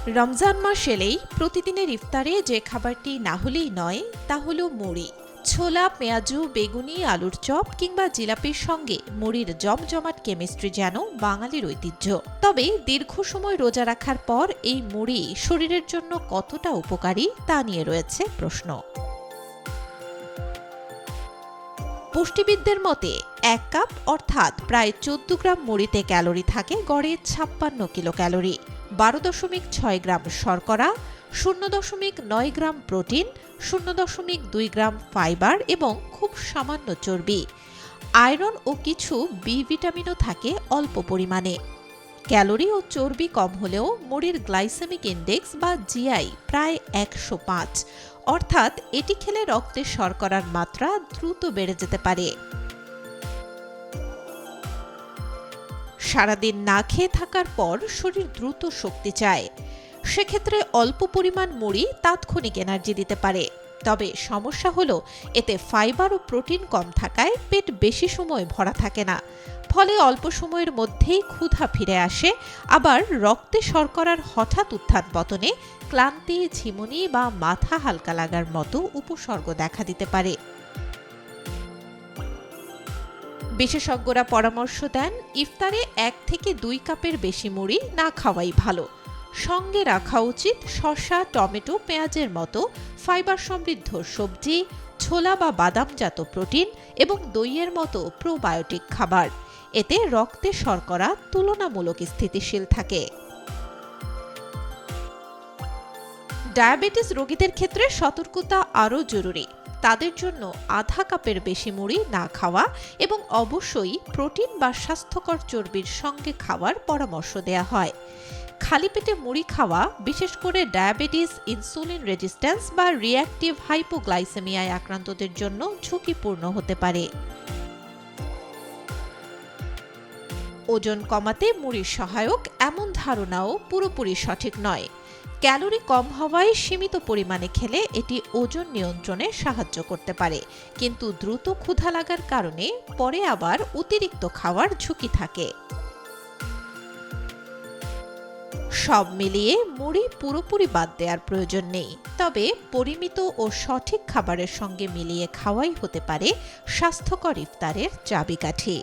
রমজান মাস এলেই প্রতিদিনের ইফতারে যে খাবারটি না হলেই নয় তা হলো মুড়ি। ছোলা, পেঁয়াজু, বেগুনি, আলুর চপ কিংবা জিলাপির সঙ্গে মুড়ির জমজমাট কেমিস্ট্রি যেন বাঙালির ঐতিহ্য। তবে দীর্ঘ সময় রোজা রাখার পর এই মুড়ি শরীরের জন্য কতটা উপকারী তা নিয়ে রয়েছে প্রশ্ন। পুষ্টিবিদদের মতে 1 কাপ অর্থাৎ প্রায় 14 গ্রাম মুড়িতে ক্যালোরি থাকে গড়ে 56 কিলো ক্যালোরি, 12.6 গ্রাম শর্করা, 0.9 গ্রাম প্রোটিন, 0.2 গ্রাম ফাইবার এবং খুব সামান্য চর্বি। আয়রন ও কিছু বি ভিটামিনও থাকে অল্প পরিমাণে। ক্যালোরি ও চর্বি কম হলেও মুড়ির গ্লাইসেমিক ইনডেক্স বা জিআই প্রায় 105, অর্থাৎ এটি খেলে রক্তে শর্করার মাত্রা দ্রুত বেড়ে যেতে পারে। সারাদিন না খেয়ে থাকার পর শরীর দ্রুত শক্তি চায়, সেক্ষেত্রে অল্প পরিমাণ মুড়ি তাৎক্ষণিক এনার্জি দিতে পারে। তবে সমস্যা হলো এতে ফাইবার ও প্রোটিন কম থাকায় পেট বেশি সময় ভরা থাকে না, ফলে অল্প সময়ের মধ্যেই ক্ষুধা ফিরে আসে। আবার রক্তে শর্করার হঠাৎ উত্থান পতনে ক্লান্তি, ঝিমুনি বা মাথা হালকা লাগার মতো উপসর্গ দেখা দিতে পারে। বিশেষজ্ঞরা পরামর্শ দেন ইফতারে 1 থেকে 2 কাপের বেশি মুড়ি না খাওয়াই ভালো। সঙ্গে রাখা উচিত শসা, টমেটো, পেঁয়াজের মতো ফাইবার সমৃদ্ধ সবজি, ছোলা বা বাদামজাত প্রোটিন এবং দইয়ের মতো প্রোবায়োটিক খাবার। এতে রক্তে শর্করা তুলনামূলক স্থিতিশীল থাকে। ডায়াবেটিস রোগীদের ক্ষেত্রে সতর্কতা আরও জরুরি। তাদের জন্য আধা কাপের বেশি মুড়ি না খাওয়া এবং অবশ্যই প্রোটিন বা স্বাস্থ্যকর চর্বির সঙ্গে খাওয়ার পরামর্শ দেয়া হয়। খালি পেটে মুড়ি খাওয়া বিশেষ করে ডায়াবেটিস, ইনসুলিন রেজিস্ট্যান্স বা রিঅ্যাক্টিভ হাইপোগ্লাইসেমিয়ায় আক্রান্তদের জন্য ঝুঁকিপূর্ণ হতে পারে। ওজন কমাতে মুড়ি সহায়ক এমন ধারণাও পুরোপুরি সঠিক নয়। ক্যালোরি কম হওয়ায় সীমিত পরিমাণে খেলে এটি ওজন নিয়ন্ত্রণে সাহায্য করতে পারে, কিন্তু দ্রুত ক্ষুধা লাগার কারণে পরে আবার অতিরিক্ত খাওয়ার ঝুঁকি থাকে। সব মিলিয়ে মুড়ি পুরোপুরি বাদ দেওয়ার প্রয়োজন নেই, তবে পরিমিত ও সঠিক খাবারের সঙ্গে মিলিয়ে খাওয়াই হতে পারে স্বাস্থ্যকর ইফতারের চাবিকাঠি।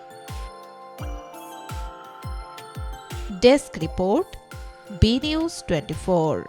Desk report, B News 24।